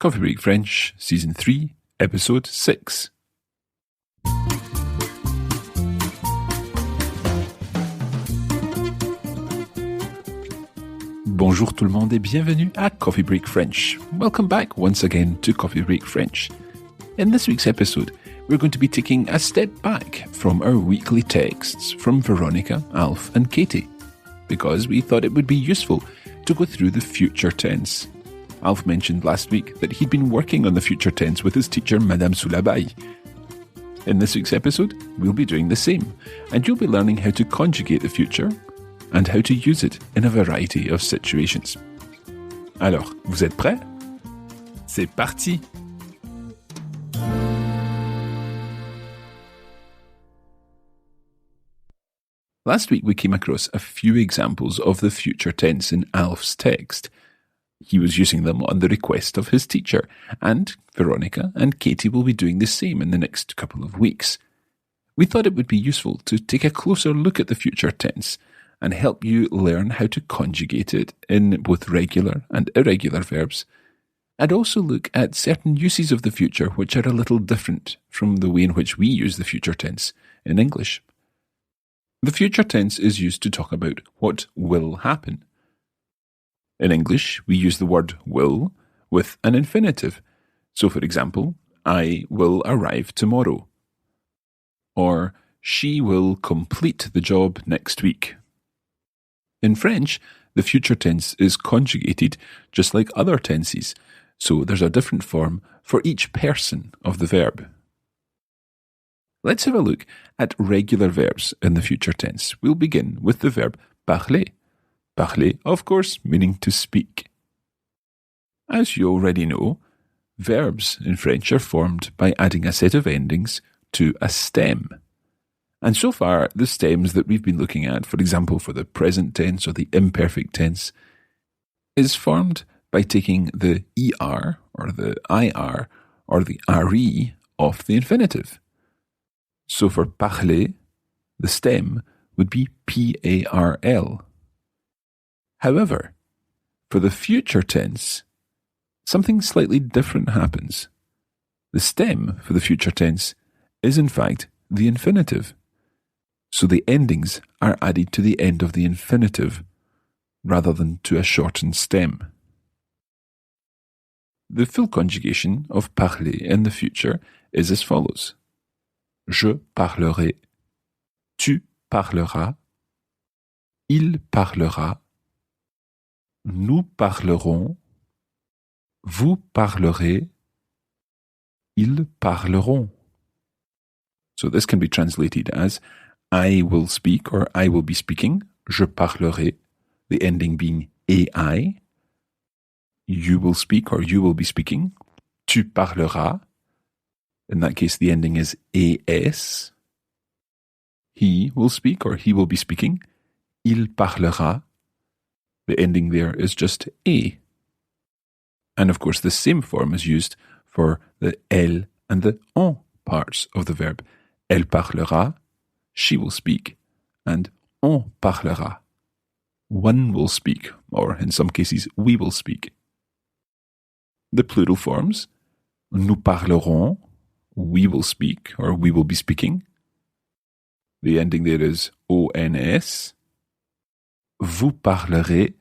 Coffee Break French, Season 3, Episode 6. Bonjour tout le monde et bienvenue à Coffee Break French. Welcome back once again to Coffee Break French. In this week's episode, we're going to be taking a step back from our weekly texts from Veronica, Alf and Katie, because we thought it would be useful to go through the future tense. Alf mentioned last week that he'd been working on the future tense with his teacher, Madame Soulabaille. In this week's episode, we'll be doing the same, and you'll be learning how to conjugate the future and how to use it in a variety of situations. Alors, vous êtes prêts? C'est parti! Last week we came across a few examples of the future tense in Alf's text. He was using them on the request of his teacher, and Veronica and Katie will be doing the same in the next couple of weeks. We thought it would be useful to take a closer look at the future tense and help you learn how to conjugate it in both regular and irregular verbs, and also look at certain uses of the future which are a little different from the way in which we use the future tense in English. The future tense is used to talk about what will happen. In English, we use the word will with an infinitive. So, for example, I will arrive tomorrow. Or, she will complete the job next week. In French, the future tense is conjugated just like other tenses, so there's a different form for each person of the verb. Let's have a look at regular verbs in the future tense. We'll begin with the verb parler. Parler, of course, meaning to speak. As you already know, verbs in French are formed by adding a set of endings to a stem. And so far, the stems that we've been looking at, for example, for the present tense or the imperfect tense, is formed by taking the ER or the IR or the RE off the infinitive. So for parler, the stem would be PARL. However, for the future tense, something slightly different happens. The stem for the future tense is in fact the infinitive. So the endings are added to the end of the infinitive rather than to a shortened stem. The full conjugation of parler in the future is as follows. Je parlerai, tu parleras, il parlera, nous parlerons, vous parlerez, ils parleront. So this can be translated as I will speak or I will be speaking, je parlerai, the ending being AI. You will speak or you will be speaking, tu parleras. In that case, the ending is AS. He will speak or he will be speaking, il parlera. The ending there is just A. And of course, the same form is used for the elle and the on parts of the verb. Elle parlera, she will speak, and on parlera. One will speak, or in some cases, we will speak. The plural forms, nous parlerons, we will speak, or we will be speaking. The ending there is ONS. Vous parlerez,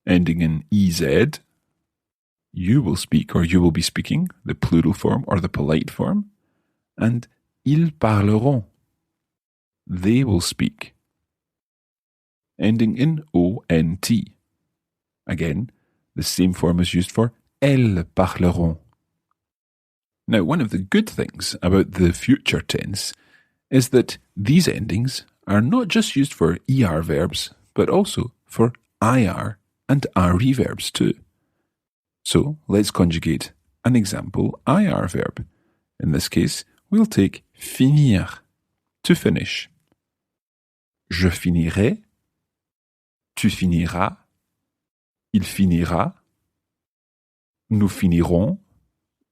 ending in EZ. You will speak or you will be speaking, the plural form or the polite form. And ils parleront, they will speak, ending in ONT. Again, the same form is used for elles parleront. Now, one of the good things about the future tense is that these endings are not just used for ER verbs, but also for IR and RE verbs too. So let's conjugate an example IR verb. In this case, we'll take finir, to finish. Je finirai, tu finiras, il finira, nous finirons,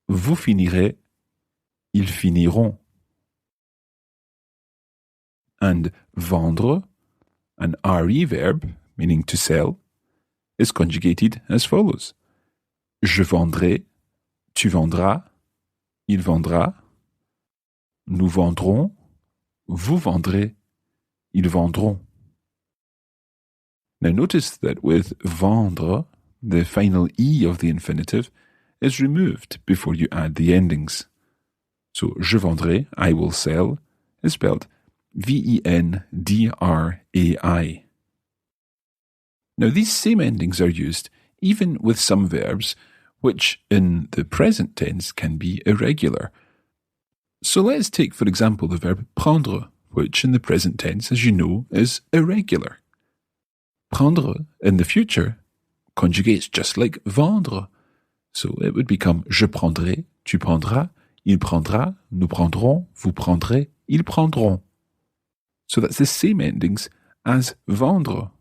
vous finirez, ils finiront. And vendre, an RE verb, meaning to sell, is conjugated as follows. Je vendrai, tu vendras, il vendra, nous vendrons, vous vendrez, ils vendront. Now notice that with vendre, the final E of the infinitive is removed before you add the endings. So je vendrai, I will sell, is spelled V-E-N-D-R-A-I. Now these same endings are used even with some verbs which in the present tense can be irregular. So let's take, for example, the verb prendre, which in the present tense, as you know, is irregular. Prendre in the future conjugates just like vendre. So it would become je prendrai, tu prendras, il prendra, nous prendrons, vous prendrez, ils prendront. So that's the same endings as vendre.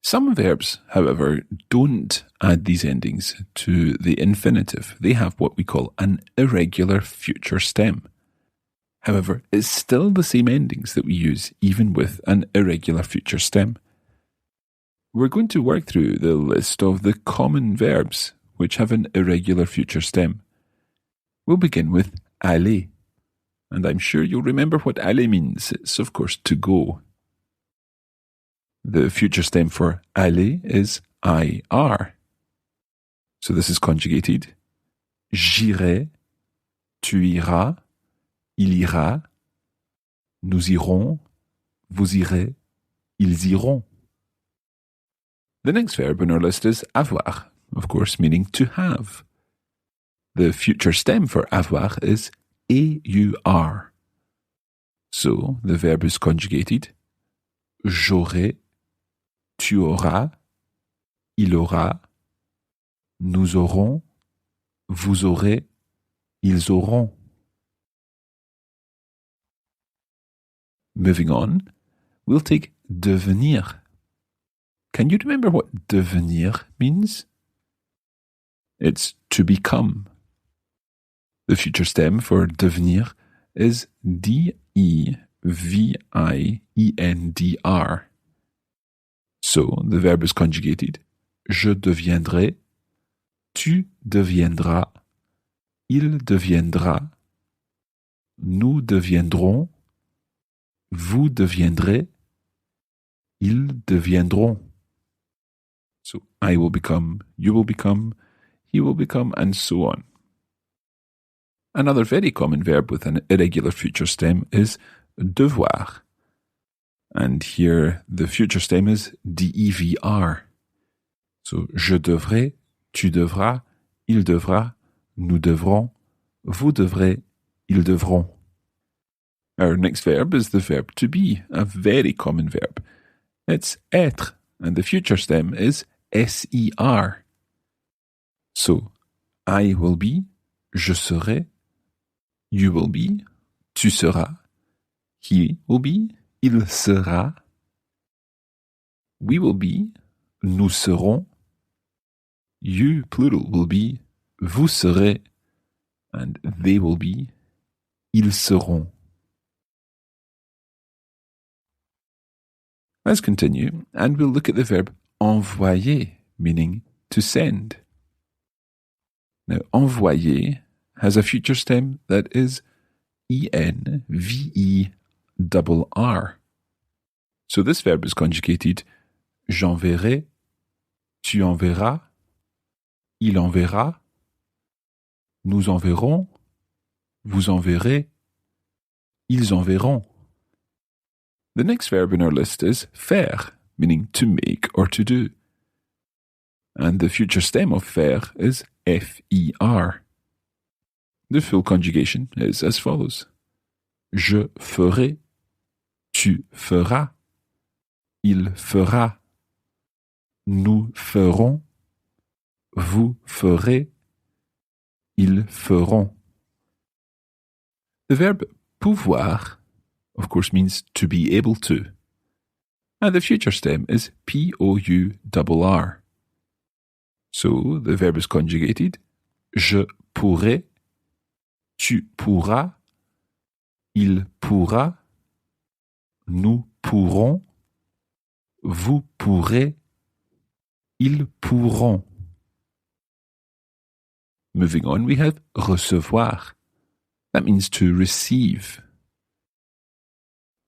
Some verbs, however, don't add these endings to the infinitive. They have what we call an irregular future stem. However, it's still the same endings that we use even with an irregular future stem. We're going to work through the list of the common verbs which have an irregular future stem. We'll begin with aller. And I'm sure you'll remember what aller means. It's, of course, to go. The future stem for aller is IR. So this is conjugated. J'irai, tu iras, il ira, nous irons, vous irez, ils iront. The next verb on our list is avoir, of course, meaning to have. The future stem for avoir is AUR. So the verb is conjugated. J'aurai, tu auras, il aura, nous aurons, vous aurez, ils auront. Moving on, we'll take devenir. Can you remember what devenir means? It's to become. The future stem for devenir is DEVIENDR. So the verb is conjugated. Je deviendrai, tu deviendras, il deviendra, nous deviendrons, vous deviendrez, ils deviendront. So I will become, you will become, he will become, and so on. Another very common verb with an irregular future stem is devoir. And here the future stem is DEVR. So je devrai, tu devras, il devra, nous devrons, vous devrez, ils devront. Our next verb is the verb to be, a very common verb. It's être, and the future stem is SER. So, I will be, je serai, you will be, tu seras, he will be, il sera, we will be, nous serons, you, plural, will be, vous serez, and they will be, ils seront. Let's continue, and we'll look at the verb envoyer, meaning to send. Now, envoyer has a future stem that is ENVERR. So this verb is conjugated j'enverrai, tu enverras, il enverra, nous enverrons, vous enverrez, ils enverront. The next verb in our list is faire, meaning to make or to do. And the future stem of faire is FER. The full conjugation is as follows. Je ferai, tu feras, il fera, nous ferons, vous ferez, ils feront. The verb pouvoir, of course, means to be able to. And the future stem is POURR. So the verb is conjugated. Je pourrai, tu pourras, il pourra, nous pourrons, vous pourrez, ils pourront. Moving on, we have recevoir. That means to receive.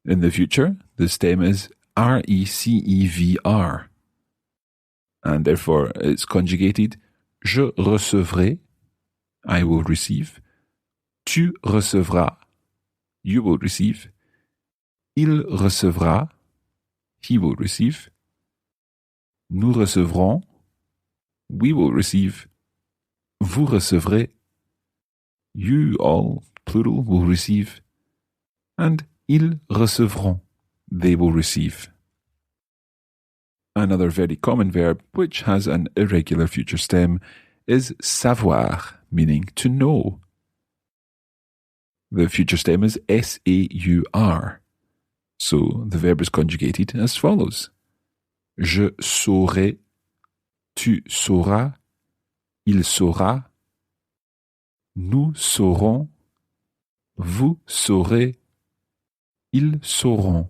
In the future, the stem is recevr. And therefore, it's conjugated je recevrai, I will receive. Tu recevras, you will receive. Il recevra, he will receive. Nous recevrons, we will receive. Vous recevrez, you all, plural, will receive. And ils recevront, they will receive. Another very common verb which has an irregular future stem is savoir, meaning to know. The future stem is S-A-U-R. So the verb is conjugated as follows. Je saurai, tu sauras, il saura, nous saurons, vous saurez, ils sauront.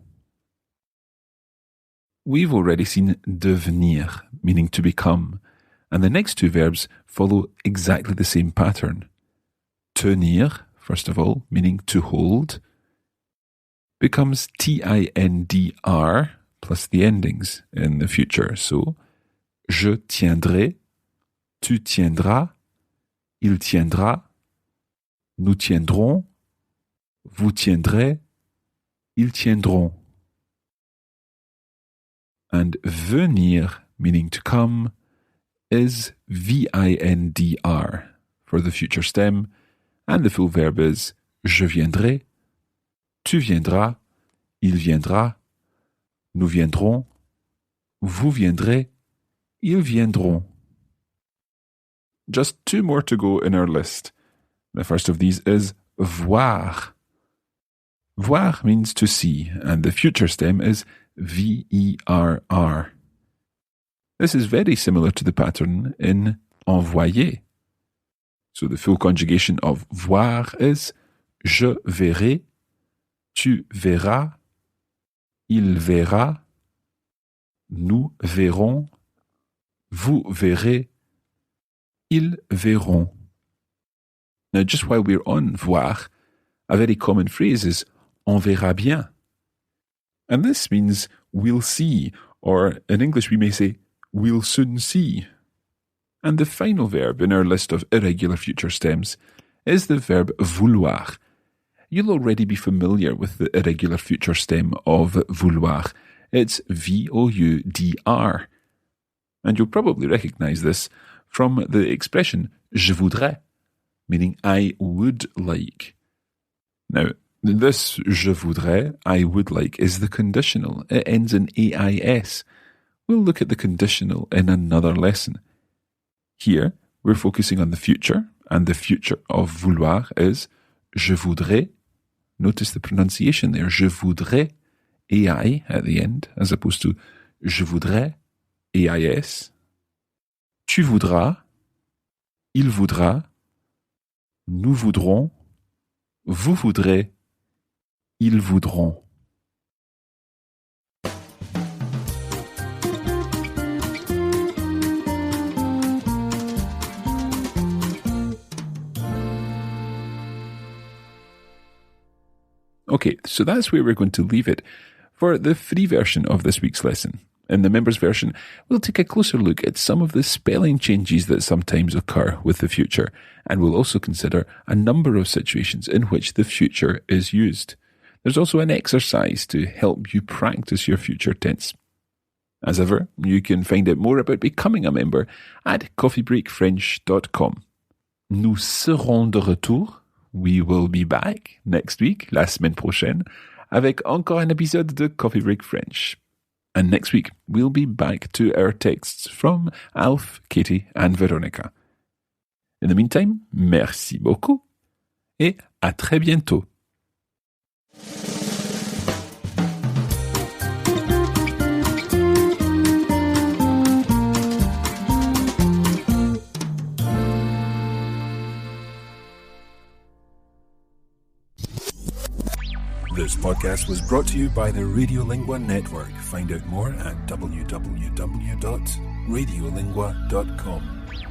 We've already seen devenir, meaning to become, and the next two verbs follow exactly the same pattern. Tenir, first of all, meaning to hold, becomes T-I-N-D-R plus the endings in the future. So, je tiendrai, tu tiendras, il tiendra, nous tiendrons, vous tiendrez, ils tiendront. And venir, meaning to come, is V-I-N-D-R for the future stem, and the full verb is je viendrai, tu viendras, il viendra, nous viendrons, vous viendrez, ils viendront. Just two more to go in our list. The first of these is voir. Voir means to see, and the future stem is V-E-R-R. This is very similar to the pattern in envoyer. So the full conjugation of voir is je verrai, tu verras, il verra, nous verrons, vous verrez, ils verront. Now, just while we're on voir, a very common phrase is on verra bien. And this means we'll see, or in English we may say we'll soon see. And the final verb in our list of irregular future stems is the verb vouloir. You'll already be familiar with the irregular future stem of vouloir. It's V-O-U-D-R. And you'll probably recognize this from the expression je voudrais, meaning I would like. Now, this je voudrais, I would like, is the conditional. It ends in AIS. We'll look at the conditional in another lesson. Here, we're focusing on the future, and the future of vouloir is je voudrais. Notice the pronunciation there, je voudrais, AI at the end, as opposed to je voudrais, AIS. Tu voudras, il voudra, nous voudrons, vous voudrez, ils voudront. Okay, so that's where we're going to leave it for the free version of this week's lesson. In the members version, we'll take a closer look at some of the spelling changes that sometimes occur with the future, and we'll also consider a number of situations in which the future is used. There's also an exercise to help you practice your future tense. As ever, you can find out more about becoming a member at coffeebreakfrench.com. Nous serons de retour. We will be back next week, la semaine prochaine, avec encore un épisode de Coffee Break French. And next week, we'll be back to our texts from Alf, Katie, and Veronica. In the meantime, merci beaucoup et à très bientôt. This podcast was brought to you by the Radiolingua Network. Find out more at www.radiolingua.com.